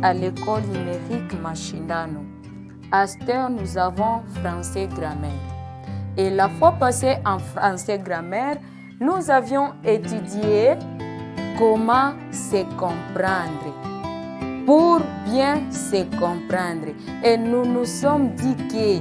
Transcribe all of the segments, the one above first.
à l'école numérique Mashindano. À cette heure, nous avons français grammaire. Et la fois passée en français grammaire, nous avions étudié comment se comprendre. Pour bien se comprendre. Et nous nous sommes dit que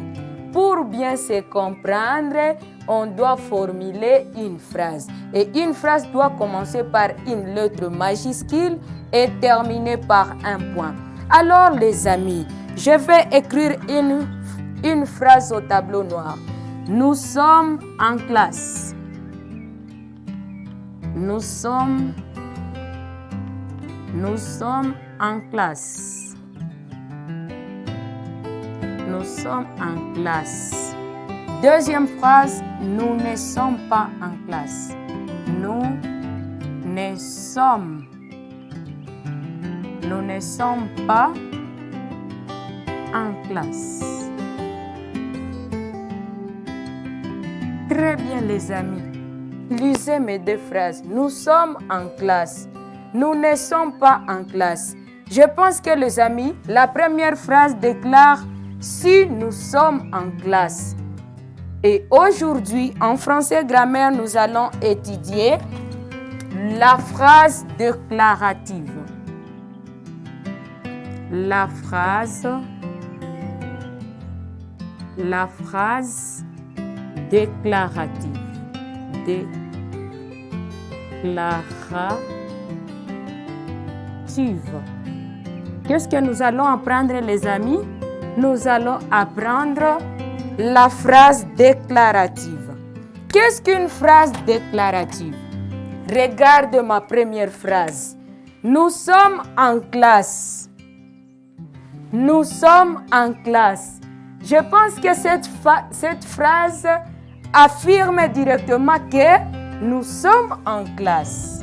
pour bien se comprendre, on doit formuler une phrase. Et une phrase doit commencer par une lettre majuscule et terminer par un point. Alors les amis, je vais écrire une phrase au tableau noir. Nous sommes en classe. Nous sommes en classe. Nous sommes en classe. Deuxième phrase, nous ne sommes pas en classe. Nous ne sommes pas en classe. Très bien les amis. Lisez mes deux phrases. Nous sommes en classe. Nous ne sommes pas en classe. Je pense que les amis, la première phrase déclare si nous sommes en classe. Et aujourd'hui, en français grammaire, nous allons étudier la phrase déclarative. La phrase déclarative. Qu'est-ce que nous allons apprendre les amis? Nous allons apprendre la phrase déclarative. Qu'est-ce qu'une phrase déclarative? Regarde ma première phrase. Nous sommes en classe. Nous sommes en classe. Je pense que cette phrase affirme directement que nous sommes en classe.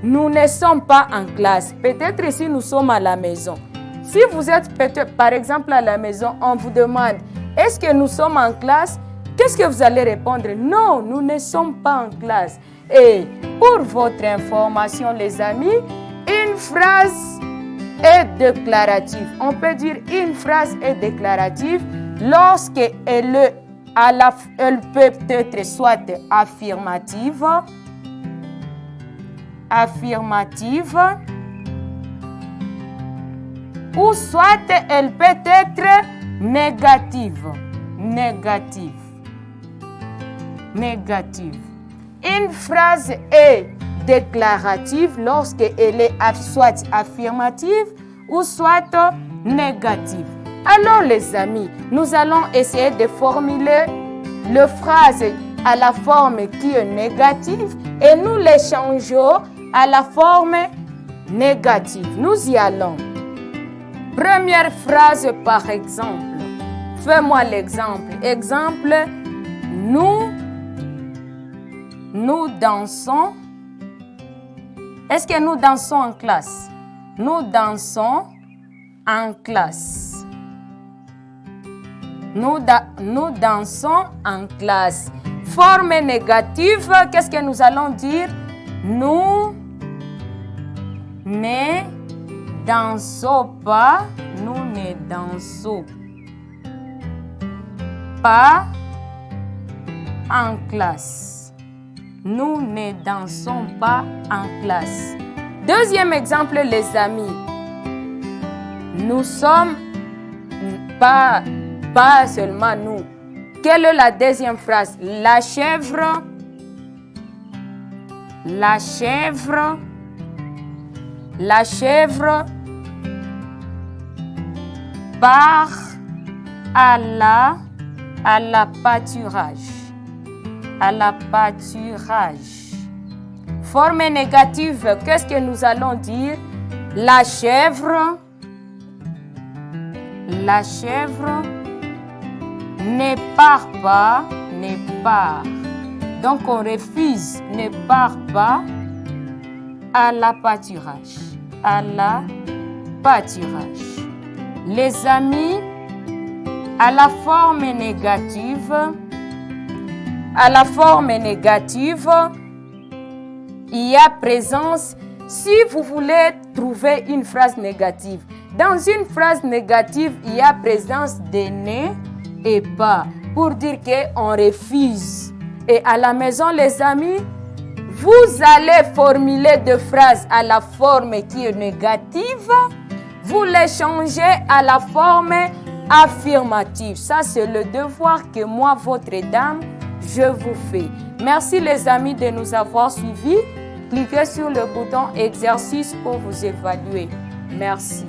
Nous ne sommes pas en classe. Peut-être ici nous sommes à la maison. Si vous êtes peut-être par exemple à la maison, on vous demande est-ce que nous sommes en classe? Qu'est-ce que vous allez répondre? Non, nous ne sommes pas en classe. Et pour votre information les amis, une phrase est déclarative. On peut dire une phrase est déclarative lorsqu'elle peut être soit affirmative, ou soit elle peut être négative. Une phrase est déclarative lorsqu'elle est soit affirmative ou soit négative. Alors les amis, nous allons essayer de formuler la phrase à la forme qui est négative et nous les changeons à la forme négative. Nous y allons. Première phrase par exemple. Fais-moi l'exemple. Exemple, nous dansons. Est-ce que nous dansons en classe? Nous dansons en classe. Nous dansons en classe. Forme négative, qu'est-ce que nous allons dire? Nous ne dansons pas. Nous ne dansons pas en classe. Nous ne dansons pas en classe. Deuxième exemple, les amis. Nous sommes pas seulement nous. Quelle est la deuxième phrase? La chèvre part à la pâturage. Forme négative, qu'est-ce que nous allons dire? La chèvre ne part pas, Donc on refuse, ne part pas à la pâturage. Les amis, à la forme négative, il y a présence Si vous voulez trouver une phrase négative, dans une phrase négative, il y a présence de ne et pas pour dire qu'on refuse. Et à la maison, les amis, vous allez formuler des phrases à la forme qui est négative, vous les changez à la forme affirmative. Ça, c'est le devoir que moi, votre dame, je vous fais. Merci les amis de nous avoir suivis. Cliquez sur le bouton exercice pour vous évaluer. Merci.